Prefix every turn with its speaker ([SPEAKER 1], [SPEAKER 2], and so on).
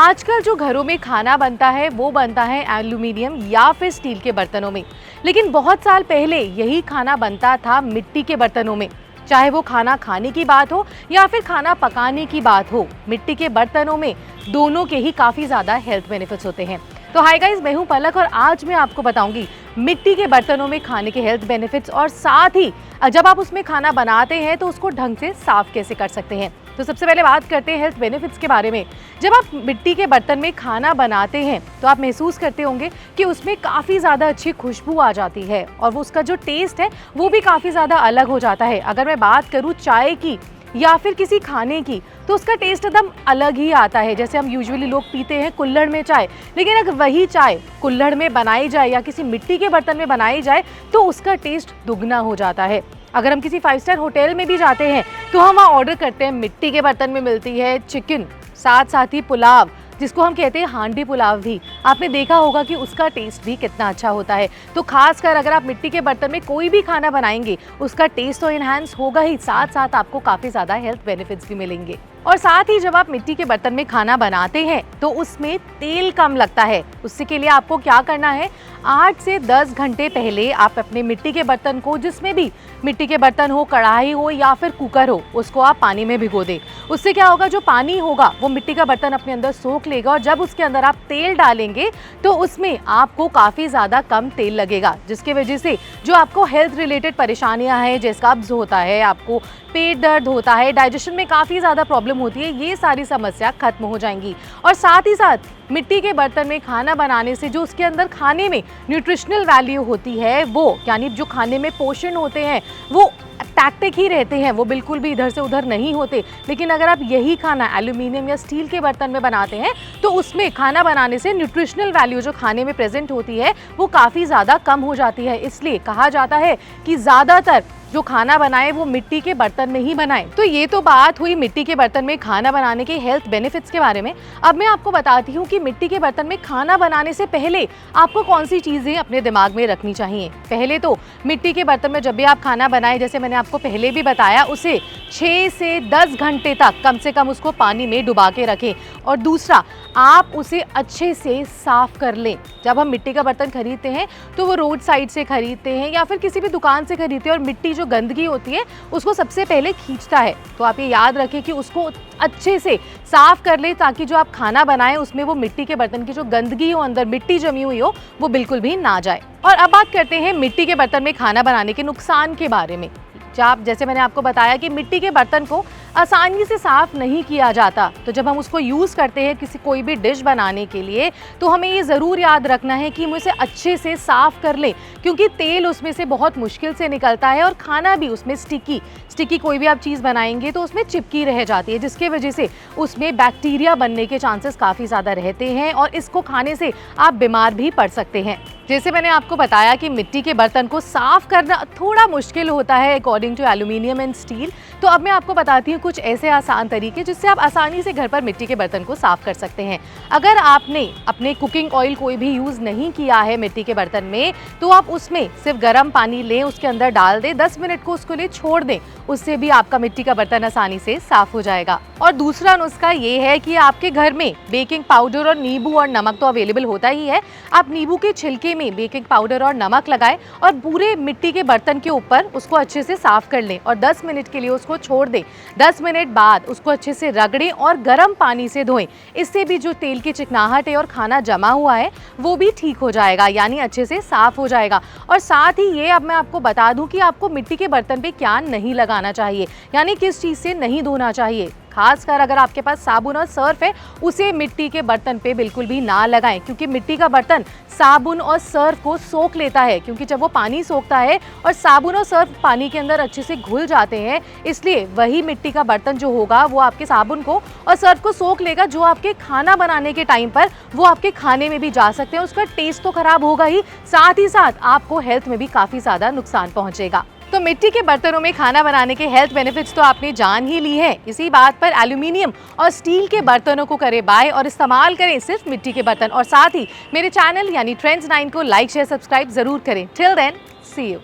[SPEAKER 1] आजकल जो घरों में खाना बनता है वो बनता है एल्यूमिनियम या फिर स्टील के बर्तनों में, लेकिन बहुत साल पहले यही खाना बनता था मिट्टी के बर्तनों में। चाहे वो खाना खाने की बात हो या फिर खाना पकाने की बात हो, मिट्टी के बर्तनों में दोनों के ही काफ़ी ज़्यादा हेल्थ बेनिफिट्स होते हैं। तो हाय गाइस, मैं हूं पलक और आज मैं आपको बताऊंगी मिट्टी के बर्तनों में खाने के हेल्थ बेनिफिट्स और साथ ही जब आप उसमें खाना बनाते हैं तो उसको ढंग से साफ कैसे कर सकते हैं। तो सबसे पहले बात करते हैं हेल्थ बेनिफिट्स के बारे में। जब आप मिट्टी के बर्तन में खाना बनाते हैं तो आप महसूस करते होंगे कि उसमें काफ़ी ज़्यादा अच्छी खुशबू आ जाती है और वो उसका जो टेस्ट है वो भी काफ़ी ज़्यादा अलग हो जाता है। अगर मैं बात करूँ चाय की या फिर किसी खाने की तो उसका टेस्ट एकदम अलग ही आता है। जैसे हम यूजुअली लोग पीते हैं कुल्हड़ में चाय, लेकिन अगर वही चाय कुल्हड़ में बनाई जाए या किसी मिट्टी के बर्तन में बनाई जाए तो उसका टेस्ट दुगना हो जाता है। अगर हम किसी 5 स्टार होटल में भी जाते हैं तो हम वहाँ ऑर्डर करते हैं, मिट्टी के बर्तन में मिलती है चिकन, साथ ही पुलाव जिसको हम कहते हैं हांडी पुलाव भी। आपने देखा होगा कि उसका टेस्ट भी कितना अच्छा होता है। तो खासकर अगर आप मिट्टी के बर्तन में कोई भी खाना बनाएंगे उसका टेस्ट तो इनहैंस होगा ही, साथ आपको काफ़ी ज़्यादा हेल्थ बेनिफिट्स भी मिलेंगे। और साथ ही जब आप मिट्टी के बर्तन में खाना बनाते हैं तो उसमें तेल कम लगता है। उससे के लिए आपको क्या करना है, 8 से 10 घंटे पहले आप अपने मिट्टी के बर्तन को, जिसमें भी मिट्टी के बर्तन हो, कढ़ाई हो या फिर कुकर हो, उसको आप पानी में भिगो दें। उससे क्या होगा, जो पानी होगा वो मिट्टी का बर्तन अपने अंदर सोख लेगा और जब उसके अंदर आप तेल डालेंगे तो उसमें आपको काफ़ी ज़्यादा कम तेल लगेगा, जिसकी वजह से जो आपको हेल्थ रिलेटेड परेशानियां हैं, जैसे कब्ज होता है, आपको पेट दर्द होता है, डाइजेशन में काफ़ी ज़्यादा प्रॉब्लम होती है, ये सारी समस्या खत्म हो जाएंगी। और साथ ही साथ मिट्टी के बर्तन में खाना बनाने से जो उसके अंदर खाने में न्यूट्रिशनल वैल्यू होती है, वो यानी जो खाने में पोषण होते हैं वो टैक्टिक ही रहते हैं, वो बिल्कुल भी इधर से उधर नहीं होते। लेकिन अगर आप यही खाना एल्यूमिनियम या स्टील के बर्तन में बनाते हैं तो उसमें खाना बनाने से न्यूट्रिशनल वैल्यू जो खाने में प्रेजेंट होती है वो काफ़ी ज़्यादा कम हो जाती है। इसलिए कहा जाता है कि ज़्यादातर जो खाना बनाए वो मिट्टी के बर्तन में ही बनाए। तो ये तो बात हुई मिट्टी के बर्तन में खाना बनाने के हेल्थ बेनिफिट्स के बारे में। अब मैं आपको बताती हूँ कि मिट्टी के बर्तन में खाना बनाने से पहले आपको कौन सी चीज़ें अपने दिमाग में रखनी चाहिए। पहले तो मिट्टी के बर्तन में जब भी आप खाना बनाएं, जैसे मैंने आपको पहले भी बताया, उसे 6 से 10 घंटे तक कम से कम उसको पानी में डुबा के रखें। और दूसरा, आप उसे अच्छे से साफ कर लें। जब हम मिट्टी का बर्तन खरीदते हैं तो वो रोड साइड से खरीदते हैं या फिर किसी भी दुकान से खरीदते हैं और मिट्टी जो गंदगी होती है उसको सबसे पहले खींचता है। तो आप ये याद रखें कि उसको अच्छे से साफ कर ले ताकि जो आप खाना बनाएं उसमें वो मिट्टी के बर्तन की जो गंदगी हो, अंदर मिट्टी जमी हुई हो, वो बिल्कुल भी ना जाए। और अब बात करते हैं मिट्टी के बर्तन में खाना बनाने के नुकसान के बारे में। जैसे मैंने आपको बताया कि मिट्टी के बर्तन को आसानी से साफ नहीं किया जाता, तो जब हम उसको यूज़ करते हैं कोई भी डिश बनाने के लिए तो हमें ये ज़रूर याद रखना है कि हम उसे अच्छे से साफ़ कर लें, क्योंकि तेल उसमें से बहुत मुश्किल से निकलता है और खाना भी उसमें स्टिकी कोई भी आप चीज़ बनाएंगे तो उसमें चिपकी रह जाती है, जिसके वजह से उसमें बैक्टीरिया बनने के चांसेस काफ़ी ज़्यादा रहते हैं और इसको खाने से आप बीमार भी पड़ सकते हैं। जैसे मैंने आपको बताया कि मिट्टी के बर्तन को साफ करना थोड़ा मुश्किल होता है according to aluminium and steel, तो अब मैं आपको बताती हूँ कुछ ऐसे आसान तरीके जिससे आप आसानी से घर पर मिट्टी के बर्तन को साफ कर सकते हैं। अगर आपने अपने कुकिंग ऑयल कोई भी यूज़ नहीं किया है मिट्टी के बर्तन में, तो आप उसमें सिर्फ गर्म पानी लें, उसके अंदर डाल दें, 10 मिनट को उसको लिए छोड़ दें, उससे भी आपका मिट्टी का बर्तन आसानी से साफ हो जाएगा। और दूसरा नुस्खा ये है कि आपके घर में बेकिंग पाउडर और नींबू और नमक तो अवेलेबल होता ही है। आप नींबू के छिलके में बेकिंग पाउडर और नमक लगाएं और पूरे मिट्टी के बर्तन के ऊपर उसको अच्छे से साफ कर लें और 10 मिनट के लिए उसको छोड़ दें। 10 मिनट बाद उसको अच्छे से रगड़ें और गर्म पानी से धोएं। इससे भी जो तेल की चिकनाहट है और खाना जमा हुआ है वो भी ठीक हो जाएगा, यानी अच्छे से साफ हो जाएगा। और साथ ही ये अब मैं आपको बता दूं कि आपको मिट्टी के बर्तन पे क्या नहीं लगाना चाहिए, यानी किस चीज़ से नहीं धोना चाहिए। खासकर अगर आपके पास साबुन और सर्फ है, उसे मिट्टी के बर्तन पे बिल्कुल भी ना लगाएं, क्योंकि मिट्टी का बर्तन साबुन और सर्फ को सोख लेता है। क्योंकि जब वो पानी सोखता है और साबुन और सर्फ पानी के अंदर अच्छे से घुल जाते हैं, इसलिए वही मिट्टी का बर्तन जो होगा वो आपके साबुन को और सर्फ को सोख लेगा, जो आपके खाना बनाने के टाइम पर वो आपके खाने में भी जा सकते हैं। उसका टेस्ट तो खराब होगा ही साथ आपको हेल्थ में भी काफ़ी ज़्यादा नुकसान पहुँचेगा। तो मिट्टी के बर्तनों में खाना बनाने के हेल्थ बेनिफिट्स तो आपने जान ही ली है। इसी बात पर एल्यूमिनियम और स्टील के बर्तनों को करें बाय और इस्तेमाल करें सिर्फ मिट्टी के बर्तन। और साथ ही मेरे चैनल यानी ट्रेंड्स 9 को लाइक शेयर सब्सक्राइब जरूर करें। Till then, see you.